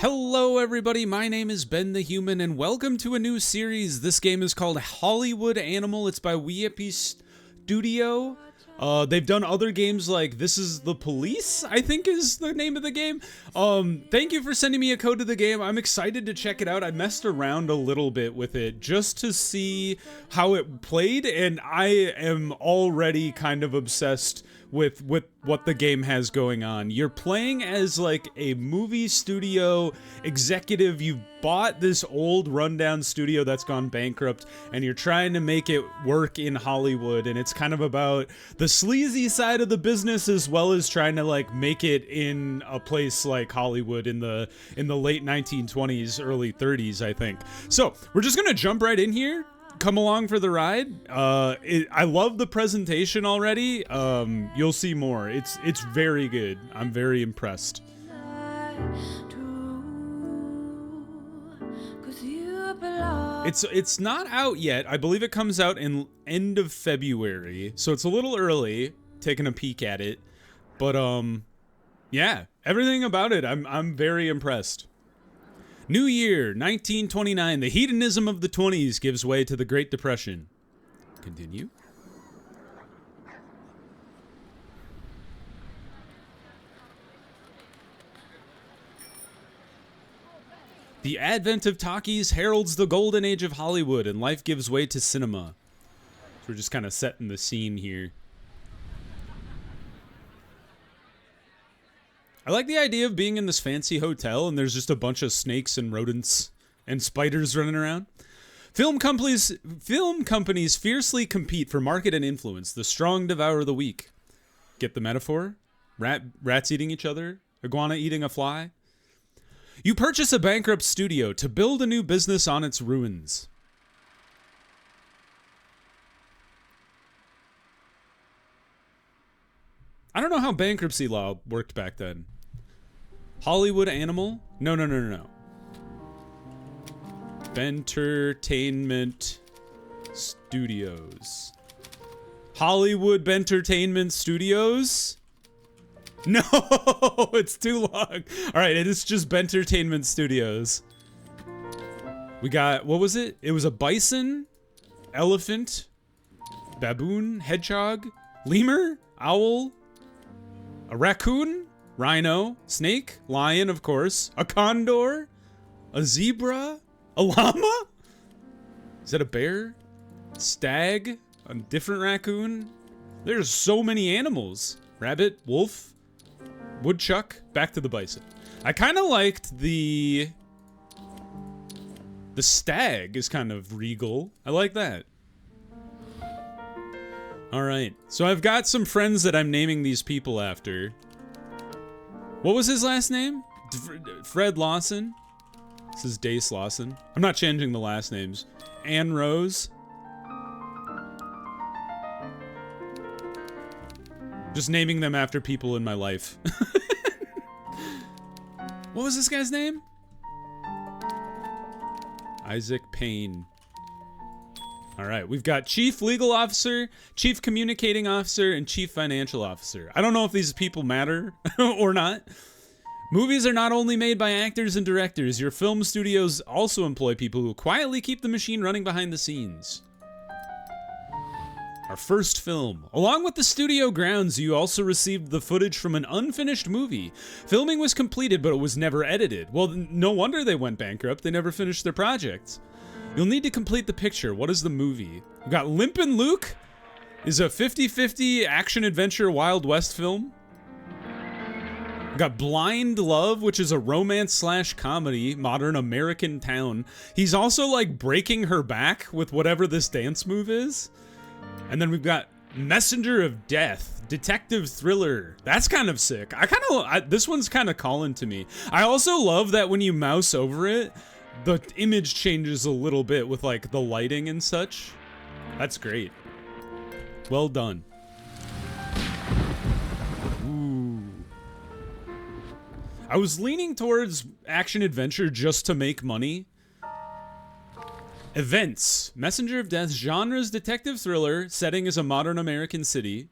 Hello everybody, my name is Ben the Human and welcome to a new series. This game is called Hollywood Animal. It's by Studio. They've done other games like This Is the Police, I think is the name of the game. Thank you for sending me a code to the game. I'm excited to check it out. I messed around a little bit with it just to see how it played, and I am already kind of obsessed with what the game has going on. You're playing as like a movie studio executive. You've bought this old rundown studio that's gone bankrupt and you're trying to make it work in Hollywood, and it's kind of about the sleazy side of the business as well as trying to like make it in a place like Hollywood in the late 1920s, early 30s, I think. So we're just gonna jump right in here. Come along for the ride. I love the presentation already. You'll see more. It's very good. I'm very impressed. It's not out yet. I believe it comes out in end of February, so it's a little early. Taking a peek at it, but yeah, everything about it, I'm very impressed. New Year, 1929. The hedonism of the 20s gives way to the Great Depression. Continue. The advent of talkies heralds the golden age of Hollywood, and life gives way to cinema. So we're just kind of setting the scene here. I like the idea of being in this fancy hotel and there's just a bunch of snakes and rodents and spiders running around. Film companies fiercely compete for market and influence. The strong devour the weak. Get the metaphor? Rats eating each other? Iguana eating a fly? You purchase a bankrupt studio to build a new business on its ruins. I don't know how bankruptcy law worked back then. Hollywood Animal? No. Bentertainment Studios. Hollywood Bentertainment Studios? No, it's too long. All right, it is just Bentertainment Studios. We got, what was it? It was a bison, elephant, baboon, hedgehog, lemur, owl, a raccoon, rhino, snake, lion, of course, a condor, a zebra, a llama? Is that a bear? Stag? A different raccoon? There's so many animals. Rabbit, wolf, woodchuck, back to the bison. I kind of liked the stag is kind of regal. I like that. All right, so I've got some friends that I'm naming these people after. What was his last name? Fred Lawson. This is Dace Lawson. I'm not changing the last names. Anne Rose. Just naming them after people in my life. What was this guy's name? Isaac Payne. All right, we've got Chief Legal Officer, Chief Communicating Officer, and Chief Financial Officer. I don't know if these people matter or not. Movies are not only made by actors and directors. Your film studios also employ people who quietly keep the machine running behind the scenes. Our first film. Along with the studio grounds, you also received the footage from an unfinished movie. Filming was completed, but it was never edited. Well, no wonder they went bankrupt. They never finished their projects. You'll need to complete the picture. What is the movie? We've got Limpin' Luke is a 50-50 action-adventure Wild West film. We've got Blind Love, which is a romance/comedy, modern American town. He's also like breaking her back with whatever this dance move is. And then we've got Messenger of Death, detective thriller. That's kind of sick. This one's kind of calling to me. I also love that when you mouse over it, the image changes a little bit with like the lighting and such. That's great. Well done. Ooh. I was leaning towards action adventure just to make money. Events. Messenger of Death. Genres detective thriller. Setting is a modern American city.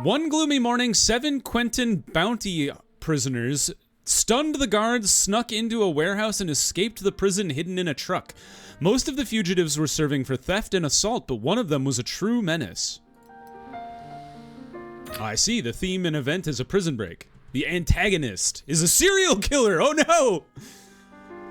One gloomy morning, 7 Quentin bounty prisoners stunned the guards, snuck into a warehouse, and escaped the prison hidden in a truck. Most of the fugitives were serving for theft and assault, but one of them was a true menace. I see, the theme and event is a prison break. The antagonist is a serial killer. Oh no!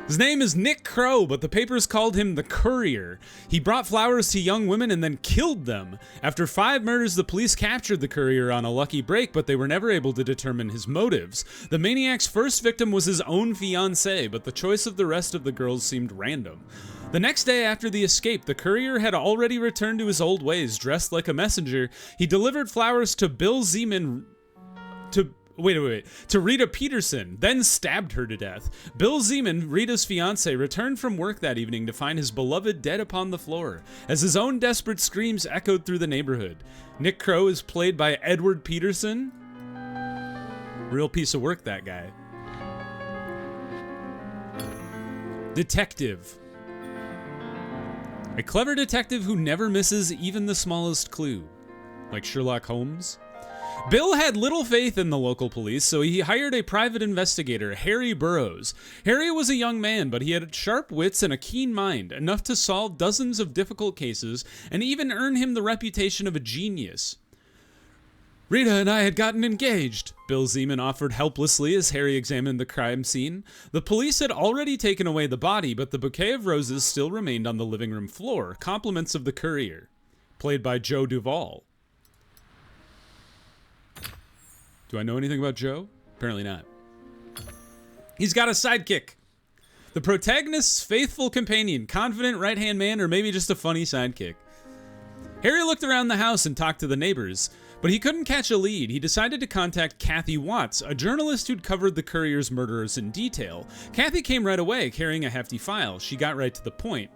His name is Nick Crow, but the papers called him the Courier. He brought flowers to young women and then killed them. After 5 murders, the police captured the Courier on a lucky break, but they were never able to determine his motives. The maniac's first victim was his own fiancée, but the choice of the rest of the girls seemed random. The next day after the escape, the Courier had already returned to his old ways. Dressed like a messenger, he delivered flowers to Bill Zeman to Rita Peterson, then stabbed her to death. Bill Zeman, Rita's fiancé, returned from work that evening to find his beloved dead upon the floor, as his own desperate screams echoed through the neighborhood. Nick Crow is played by Edward Peterson. Real piece of work, that guy. Detective. A clever detective who never misses even the smallest clue. Like Sherlock Holmes. Bill had little faith in the local police, so he hired a private investigator, Harry Burroughs. Harry was a young man, but he had sharp wits and a keen mind, enough to solve dozens of difficult cases and even earn him the reputation of a genius. Rita and I had gotten engaged, Bill Zeman offered helplessly as Harry examined the crime scene. The police had already taken away the body, but the bouquet of roses still remained on the living room floor, compliments of the Courier, played by Joe Duvall. Do I know anything about Joe? Apparently not. He's got a sidekick. The protagonist's faithful companion, confident right-hand man, or maybe just a funny sidekick. Harry looked around the house and talked to the neighbors, but he couldn't catch a lead. He decided to contact Kathy Watts, a journalist who'd covered the Courier's murderers in detail. Kathy came right away, carrying a hefty file. She got right to the point.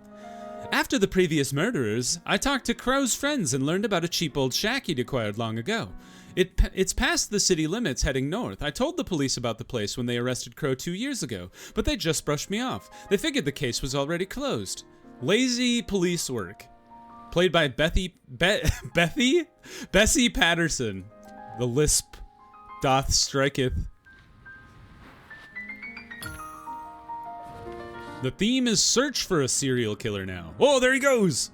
After the previous murderers, I talked to Crow's friends and learned about a cheap old shack he'd acquired long ago. It's past the city limits heading north. I told the police about the place when they arrested Crow 2 years ago, but they just brushed me off. They figured the case was already closed. Lazy police work. Played by Bessie Patterson. The lisp doth striketh. The theme is search for a serial killer now. Oh, there he goes!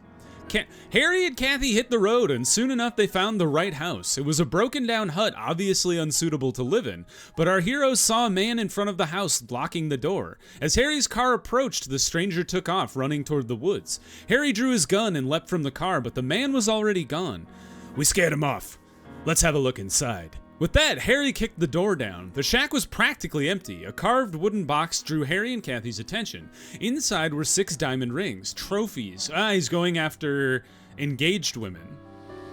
Harry and Kathy hit the road, and soon enough they found the right house. It was a broken down hut, obviously unsuitable to live in, but our heroes saw a man in front of the house blocking the door. As Harry's car approached, the stranger took off, running toward the woods. Harry drew his gun and leapt from the car, but the man was already gone. We scared him off. Let's have a look inside. With that, Harry kicked the door down. The shack was practically empty. A carved wooden box drew Harry and Kathy's attention. Inside were 6 diamond rings, trophies. He's going after engaged women.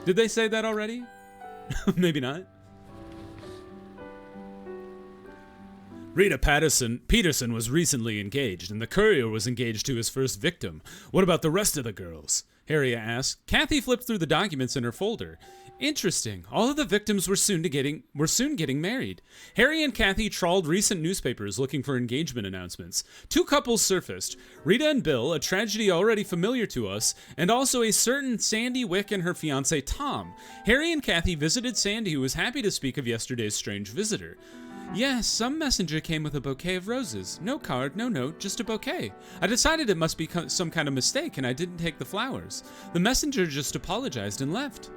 Did they say that already? Maybe not. Rita Peterson was recently engaged, and the Courier was engaged to his first victim. What about the rest of the girls? Harry asked. Kathy flipped through the documents in her folder. Interesting. All of the victims were soon getting married. Harry and Kathy trawled recent newspapers looking for engagement announcements. 2 couples surfaced. Rita and Bill, a tragedy already familiar to us, and also a certain Sandy Wick and her fiancé Tom. Harry and Kathy visited Sandy, who was happy to speak of yesterday's strange visitor. Yes, some messenger came with a bouquet of roses. No card, no note, just a bouquet. I decided it must be some kind of mistake, and I didn't take the flowers. The messenger just apologized and left.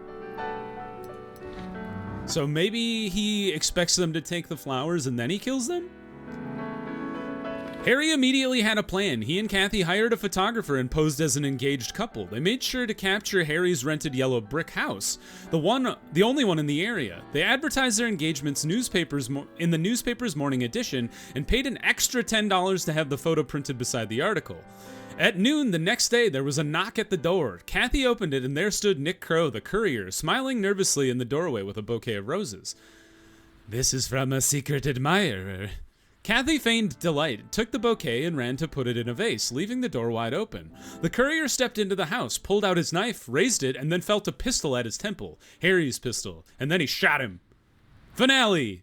So maybe he expects them to take the flowers and then he kills them? Harry immediately had a plan. He and Kathy hired a photographer and posed as an engaged couple. They made sure to capture Harry's rented yellow brick house, the only one in the area. They advertised their engagements in the newspaper's morning edition and paid an extra $10 to have the photo printed beside the article. At noon the next day, there was a knock at the door. Kathy opened it, and there stood Nick Crow, the Courier, smiling nervously in the doorway with a bouquet of roses. This is from a secret admirer. Kathy feigned delight, took the bouquet, and ran to put it in a vase, leaving the door wide open. The Courier stepped into the house, pulled out his knife, raised it, and then felt a pistol at his temple. Harry's pistol. And then he shot him. Finale!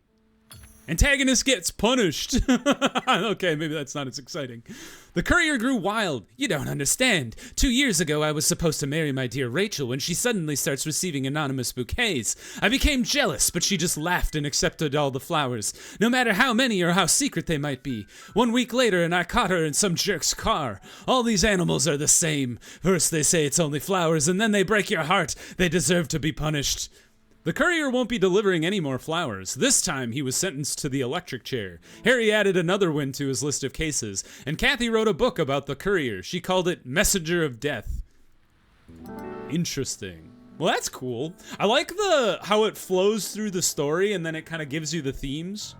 Antagonist gets punished. Okay, maybe that's not as exciting. The courier grew wild. You don't understand. 2 years ago, I was supposed to marry my dear Rachel when she suddenly starts receiving anonymous bouquets. I became jealous, but she just laughed and accepted all the flowers, no matter how many or how secret they might be. 1 week later, and I caught her in some jerk's car. All these animals are the same. First they say it's only flowers, and then they break your heart. They deserve to be punished. The courier won't be delivering any more flowers. This time, he was sentenced to the electric chair. Harry added another win to his list of cases, and Kathy wrote a book about the courier. She called it Messenger of Death. Interesting. Well, that's cool. I like how it flows through the story, and then it kind of gives you the themes.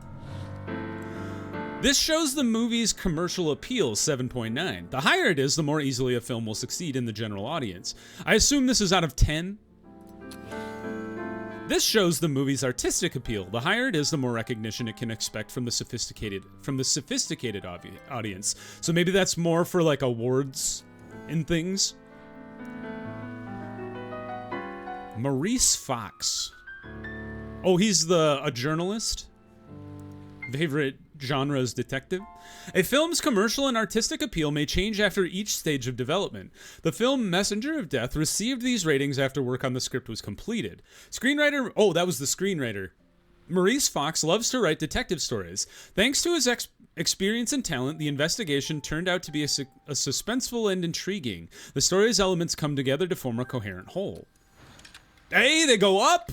This shows the movie's commercial appeal, 7.9. The higher it is, the more easily a film will succeed in the general audience. I assume this is out of 10. This shows the movie's artistic appeal. The higher it is, the more recognition it can expect from the sophisticated audience. So maybe that's more for like awards and things. Maurice Fox. Oh, he's a journalist. Favorite genre is detective. A film's commercial and artistic appeal may change after each stage of development. The film Messenger of Death received these ratings after work on the script was completed. Screenwriter, oh, that was the screenwriter. Maurice Fox loves to write detective stories. Thanks to his experience and talent, the investigation turned out to be a suspenseful and intriguing. The story's elements come together to form a coherent whole. Hey, they go up!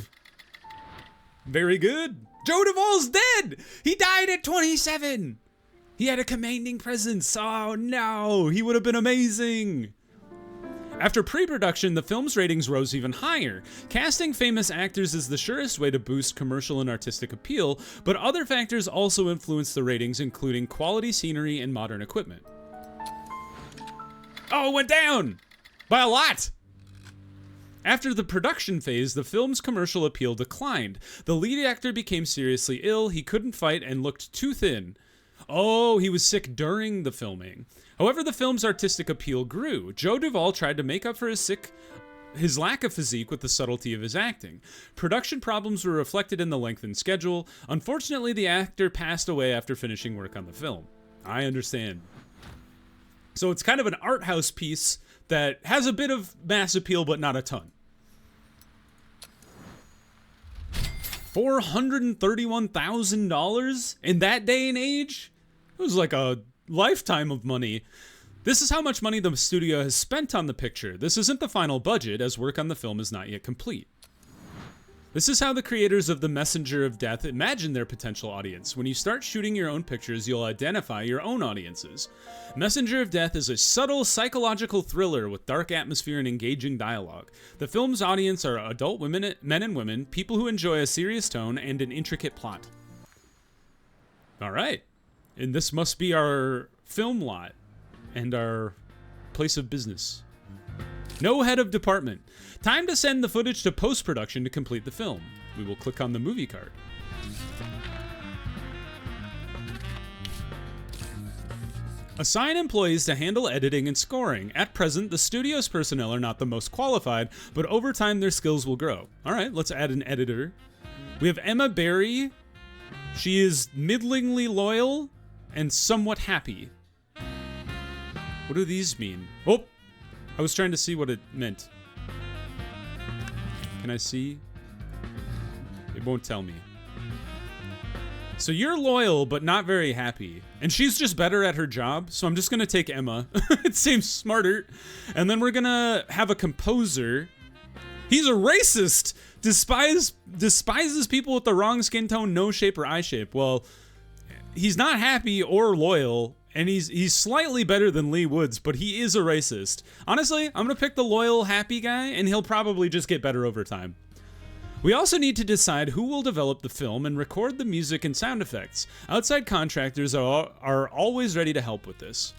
Very good. Joe Duvall's dead! He died at 27! He had a commanding presence. Oh no, he would have been amazing. After pre-production, the film's ratings rose even higher. Casting famous actors is the surest way to boost commercial and artistic appeal, but other factors also influence the ratings, including quality scenery and modern equipment. Oh, it went down! By a lot! After the production phase, the film's commercial appeal declined. The lead actor became seriously ill, he couldn't fight, and looked too thin. Oh, he was sick during the filming. However, the film's artistic appeal grew. Joe Duvall tried to make up for his lack of physique with the subtlety of his acting. Production problems were reflected in the lengthened schedule. Unfortunately, the actor passed away after finishing work on the film. I understand. So it's kind of an art house piece that has a bit of mass appeal, but not a ton. $431,000 in that day and age? It was like a lifetime of money. This is how much money the studio has spent on the picture. This isn't the final budget, as work on the film is not yet complete. This is how the creators of The Messenger of Death imagine their potential audience. When you start shooting your own pictures, you'll identify your own audiences. Messenger of Death is a subtle psychological thriller with dark atmosphere and engaging dialogue. The film's audience are adult women, men and women, people who enjoy a serious tone and an intricate plot. All right. And this must be our film lot and our place of business. No head of department. Time to send the footage to post-production to complete the film. We will click on the movie card. Assign employees to handle editing and scoring. At present, the studio's personnel are not the most qualified, but over time their skills will grow. All right, let's add an editor. We have Emma Berry. She is middlingly loyal and somewhat happy. What do these mean? Oh, I was trying to see what it meant. Can I see? It won't tell me. So you're loyal, but not very happy. And she's just better at her job, so I'm just gonna take Emma. It seems smarter. And then we're gonna have a composer. He's a racist! Despises people with the wrong skin tone, nose shape, or eye shape. Well, he's not happy or loyal, and he's slightly better than Lee Woods, but he is a racist. Honestly, I'm gonna pick the loyal, happy guy, and he'll probably just get better over time. We also need to decide who will develop the film and record the music and sound effects. Outside contractors are always ready to help with this.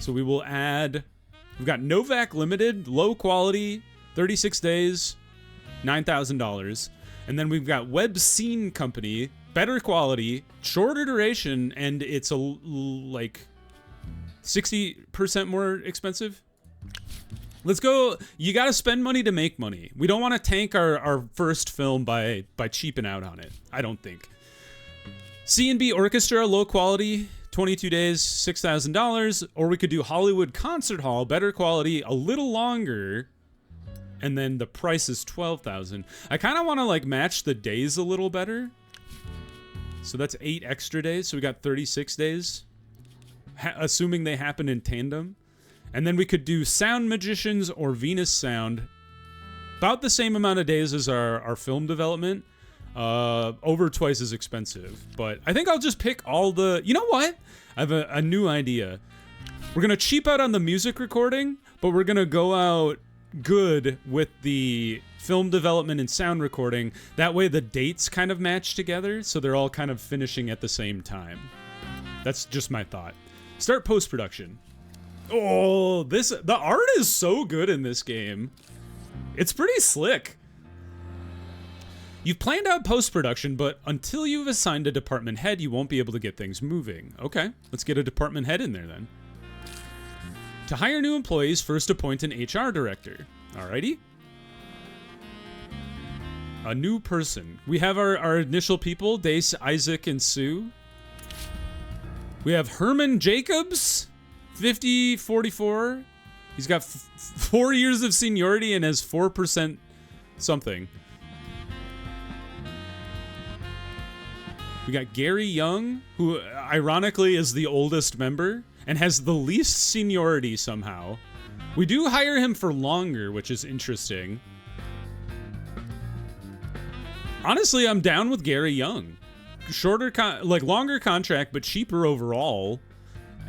So we will add, we've got Novak Limited, low quality, 36 days, $9,000. And then we've got Web Scene Company, better quality, shorter duration, and it's like 60% more expensive. Let's go. You got to spend money to make money. We don't want to tank our first film by cheaping out on it, I don't think. C&B Orchestra, low quality, 22 days, $6,000. Or we could do Hollywood Concert Hall, better quality, a little longer, and then the price is $12,000. I kind of want to like match the days a little better. So that's 8 extra days. So we got 36 days, assuming they happen in tandem. And then we could do Sound Magicians or Venus Sound. About the same amount of days as our film development. Over twice as expensive. But I think I'll just pick all the... You know what? I have a new idea. We're going to cheap out on the music recording, but we're going to go out good with the film development and sound recording. That way the dates kind of match together, so they're all kind of finishing at the same time. That's just my thought. Start post-production. Oh, the art is so good in this game. It's pretty slick. You've planned out post-production, but until you've assigned a department head, you won't be able to get things moving. Okay, let's get a department head in there then. To hire new employees, first appoint an HR director. Alrighty. A new person. We have our initial people, Dace, Isaac, and Sue. We have Herman Jacobs, 50, 44. He's got 4 years of seniority and has 4% something. We got Gary Young, who ironically is the oldest member and has the least seniority somehow. We do hire him for longer, which is interesting. Honestly, I'm down with Gary Young. Shorter, longer contract, but cheaper overall.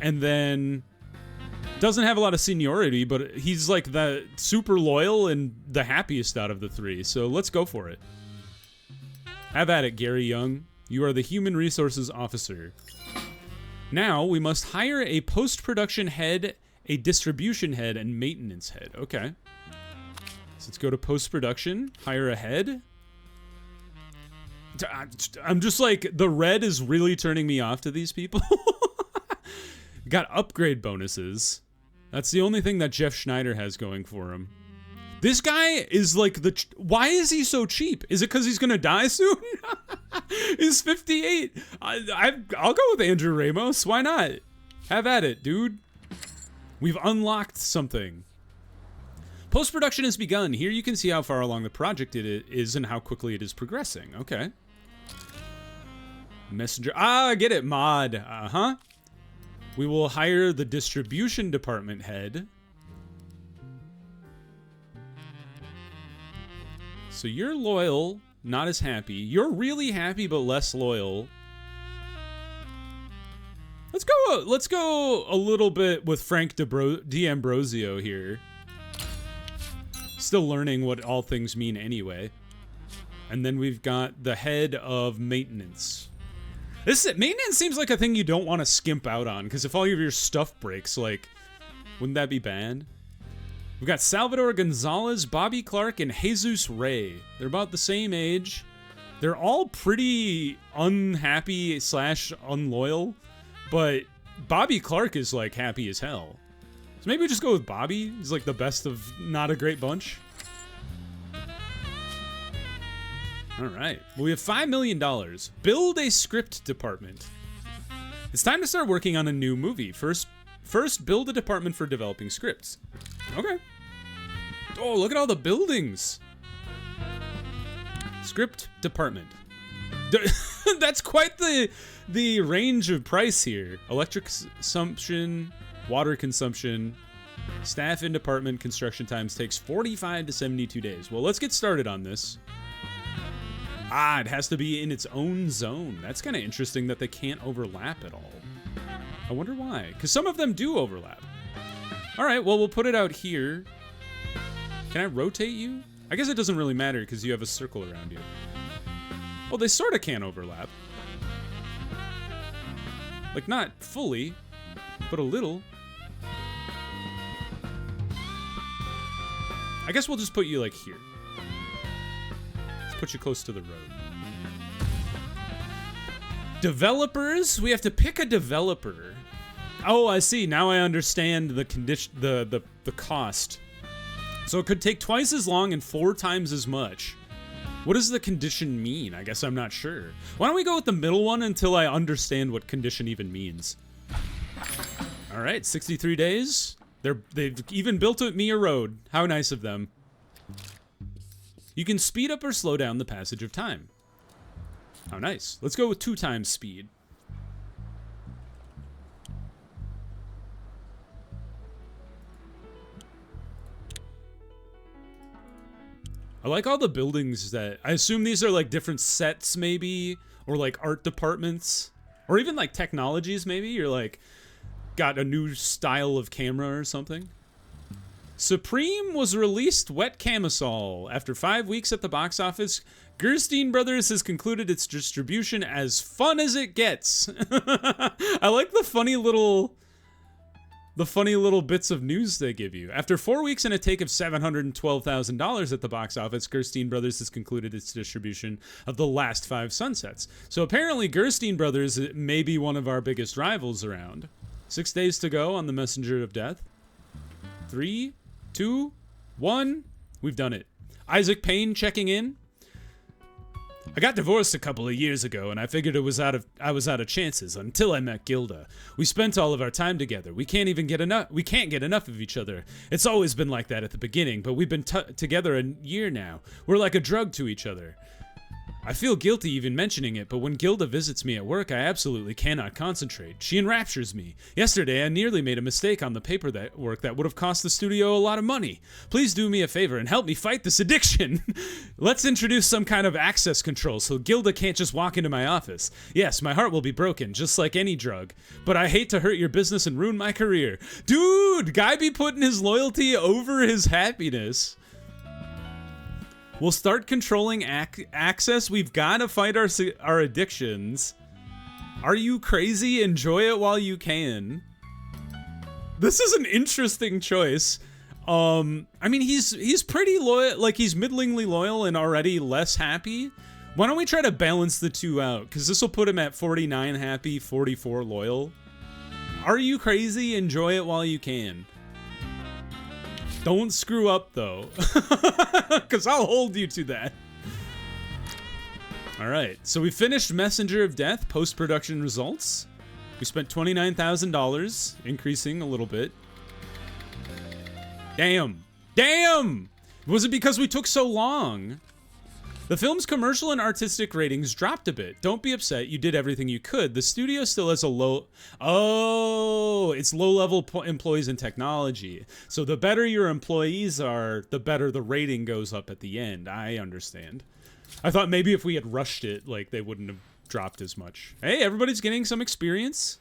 And then doesn't have a lot of seniority, but he's like the super loyal and the happiest out of the three. So let's go for it. Have at it, Gary Young. You are the Human Resources Officer. Now, we must hire a post-production head, a distribution head, and maintenance head. Okay. So let's go to post-production, hire a head. I'm just like, the red is really turning me off to these people. Got upgrade bonuses. That's the only thing that Jeff Schneider has going for him. This guy is like why is he so cheap? Is it because he's gonna die soon? He's 58. I'll go with Andrew Ramos. Why not? Have at it, dude. We've unlocked something. Post-production has begun. Here you can see how far along the project it is and how quickly it is progressing. Okay. Messenger. Ah, I get it. Mod. Uh-huh. We will hire the distribution department head. So you're loyal, not as happy. You're really happy, but less loyal. Let's go a little bit with Frank D'Ambrosio here. Still learning what all things mean anyway. And then we've got the head of maintenance. Maintenance seems like a thing you don't want to skimp out on, because if all of your stuff breaks, like, wouldn't that be bad? We've got Salvador Gonzalez, Bobby Clark, and Jesus Ray. They're about the same age. They're all pretty unhappy / unloyal, but Bobby Clark is like happy as hell. So maybe we just go with Bobby. He's like the best of not a great bunch. All right. Well, we have $5 million. Build a script department. It's time to start working on a new movie. First, build a department for developing scripts. Okay. Oh, look at all the buildings. Script department. That's quite the range of price here. Electric consumption, water consumption, staff in department, construction times takes 45 to 72 days. Well, let's get started on this. Ah, it has to be in its own zone. That's kind of interesting that they can't overlap at all. I wonder why. Because some of them do overlap. All right, well, we'll put it out here. Can I rotate you? I guess it doesn't really matter because you have a circle around you. Well, they sort of can overlap. Like, not fully, but a little. I guess we'll just put you, like, here. Let's put you close to the road. Developers? We have to pick a developer. Oh, I see. Now I understand the condition, the cost. So it could take twice as long and 4 times as much What does the condition mean? I guess I'm not sure. Why don't we go with the middle one until I understand what condition even means? All right, 63 days. They've even built me a road. How nice of them. You can speed up or slow down the passage of time. How nice. Let's go with 2 times speed. I like all the buildings that... I assume these are like different sets maybe, or like art departments, or even like technologies maybe. You're like, got a new style of camera or something. Supreme was released wet camisole. After 5 weeks at the box office, Gerstein Brothers has concluded its distribution as fun as it gets. I like the funny little bits of news they give you. After 4 weeks and a take of $712,000 at the box office, Gerstein Brothers has concluded its distribution of the last 5 Sunsets. So apparently Gerstein Brothers may be one of our biggest rivals around. 6 days to go on the Messenger of Death. 3, 2, 1. We've done it. Isaac Payne checking in. I got divorced a couple of years ago, and I figured I was out of chances until I met Gilda. We spent all of our time together. We can't get enough of each other. It's always been like that at the beginning, but we've been together a year now. We're like a drug to each other. I feel guilty even mentioning it, but when Gilda visits me at work, I absolutely cannot concentrate. She enraptures me. Yesterday, I nearly made a mistake on the paperwork that would have cost the studio a lot of money. Please do me a favor and help me fight this addiction. Let's introduce some kind of access control so Gilda can't just walk into my office. Yes, my heart will be broken, just like any drug, but I hate to hurt your business and ruin my career. Dude, guy be putting his loyalty over his happiness. We'll start controlling access. We've got to fight our addictions. Are you crazy? Enjoy it while you can. This is an interesting choice. I mean, he's pretty loyal. Like, he's middlingly loyal and already less happy. Why don't we try to balance the two out? Because this will put him at 49 happy, 44 loyal. Are you crazy? Enjoy it while you can. Don't screw up, though, because I'll hold you to that. All right, so we finished Messenger of Death post-production results. We spent $29,000, increasing a little bit. Damn. Was it because we took so long? The film's commercial and artistic ratings dropped a bit. Don't be upset, you did everything you could. The studio still has a it's low-level employees in technology. So the better your employees are, the better the rating goes up at the end. I understand. I thought maybe if we had rushed it, like, they wouldn't have dropped as much. Hey, everybody's getting some experience.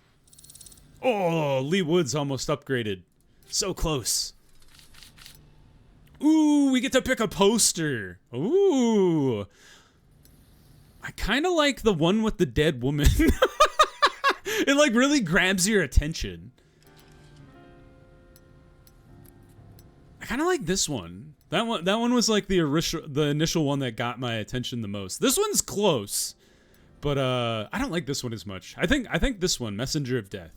Oh, Lee Wood's almost upgraded. So close. Ooh, we get to pick a poster. Ooh. I kind of like the one with the dead woman. It like really grabs your attention. I kind of like this one. That one was like the initial one that got my attention the most. This one's close, but I don't like this one as much. I think this one, Messenger of Death.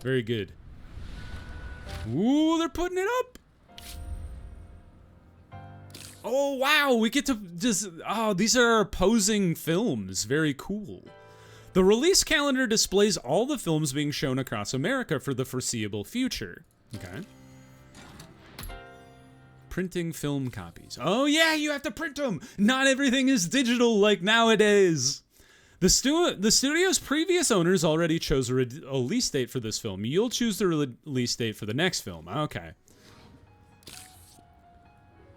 Very good. Ooh, they're putting it up. Oh, wow, we get to just... Oh, these are opposing films. Very cool. The release calendar displays all the films being shown across America for the foreseeable future. Okay. Printing film copies. Oh, yeah, you have to print them. Not everything is digital like nowadays. The studio's previous owners already chose a release date for this film. You'll choose the release date for the next film. Okay.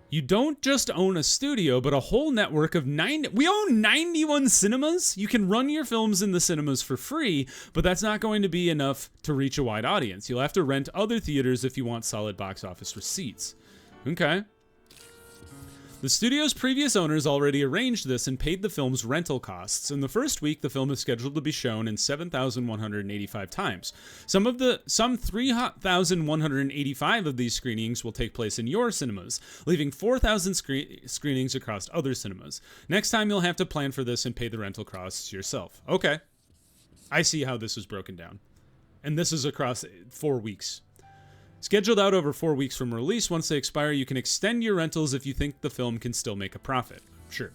You don't just own a studio, but a whole network of 90... We own 91 cinemas? You can run your films in the cinemas for free, but that's not going to be enough to reach a wide audience. You'll have to rent other theaters if you want solid box office receipts. Okay. The studio's previous owners already arranged this and paid the film's rental costs. In the first week, the film is scheduled to be shown in 7,185 times. Some 3,185 of these screenings will take place in your cinemas, leaving 4,000 screenings across other cinemas. Next time, you'll have to plan for this and pay the rental costs yourself. Okay. I see how this is broken down. And this is across 4 weeks. Scheduled out over 4 weeks from release, once they expire, you can extend your rentals if you think the film can still make a profit. Sure.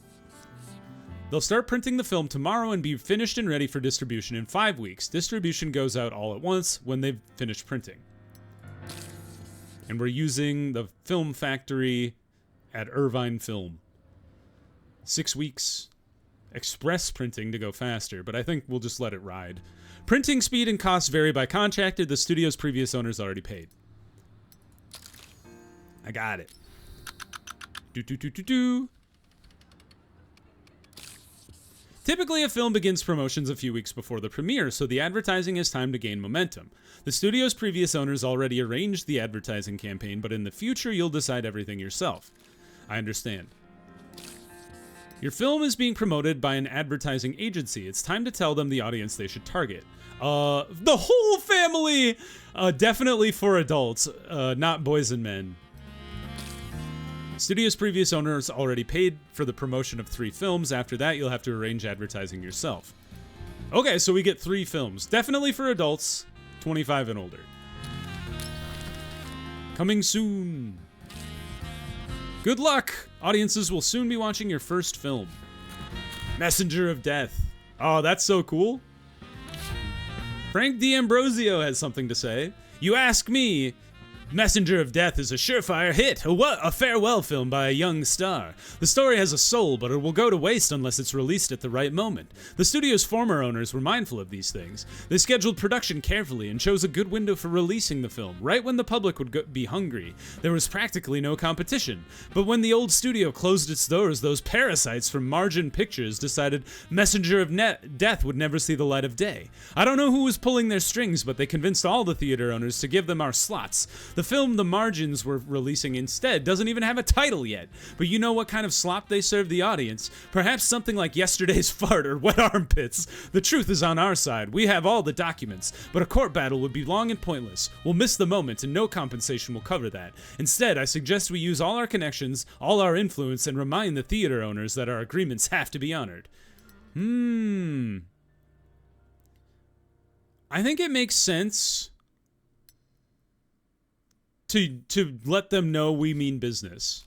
They'll start printing the film tomorrow and be finished and ready for distribution in 5 weeks. Distribution goes out all at once when they've finished printing. And we're using the film factory at Irvine Film. 6 weeks. Express printing to go faster, but I think we'll just let it ride. Printing speed and costs vary by contractor. The studio's previous owners already paid. I got it. Do. Typically, a film begins promotions a few weeks before the premiere, so the advertising has time to gain momentum. The studio's previous owners already arranged the advertising campaign, but in the future, you'll decide everything yourself. I understand. Your film is being promoted by an advertising agency. It's time to tell them the audience they should target. The whole family! Definitely for adults, not boys and men. Studio's previous owners already paid for the promotion of 3 films. After that, you'll have to arrange advertising yourself. Okay, so we get 3 films. Definitely for adults, 25 and older. Coming soon. Good luck! Audiences will soon be watching your first film. Messenger of Death. Oh, that's so cool. Frank D'Ambrosio has something to say. You ask me... Messenger of Death is a surefire hit, a farewell film by a young star. The story has a soul, but it will go to waste unless it's released at the right moment. The studio's former owners were mindful of these things. They scheduled production carefully and chose a good window for releasing the film, right when the public would be hungry. There was practically no competition. But when the old studio closed its doors, those parasites from Margin Pictures decided Messenger of Death would never see the light of day. I don't know who was pulling their strings, but they convinced all the theater owners to give them our slots. The film The Margins were releasing instead doesn't even have a title yet, but you know what kind of slop they served the audience? Perhaps something like Yesterday's Fart or Wet Armpits. The truth is on our side. We have all the documents, but a court battle would be long and pointless. We'll miss the moment and no compensation will cover that. Instead, I suggest we use all our connections, all our influence, and remind the theater owners that our agreements have to be honored. I think it makes sense to let them know we mean business.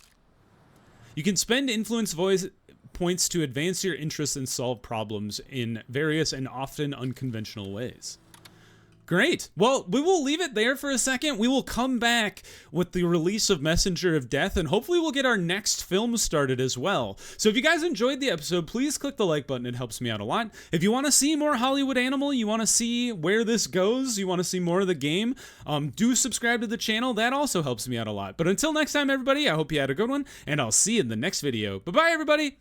You can spend influence voice points to advance your interests and solve problems in various and often unconventional ways. Great. Well, we will leave it there for a second. We will come back with the release of Messenger of Death, and hopefully we'll get our next film started as well. So if you guys enjoyed the episode, please click the like button. It helps me out a lot. If you want to see more Hollywood Animal, you want to see where this goes, you want to see more of the game, do subscribe to the channel. That also helps me out a lot. But until next time, everybody, I hope you had a good one, and I'll see you in the next video. Bye-bye, everybody!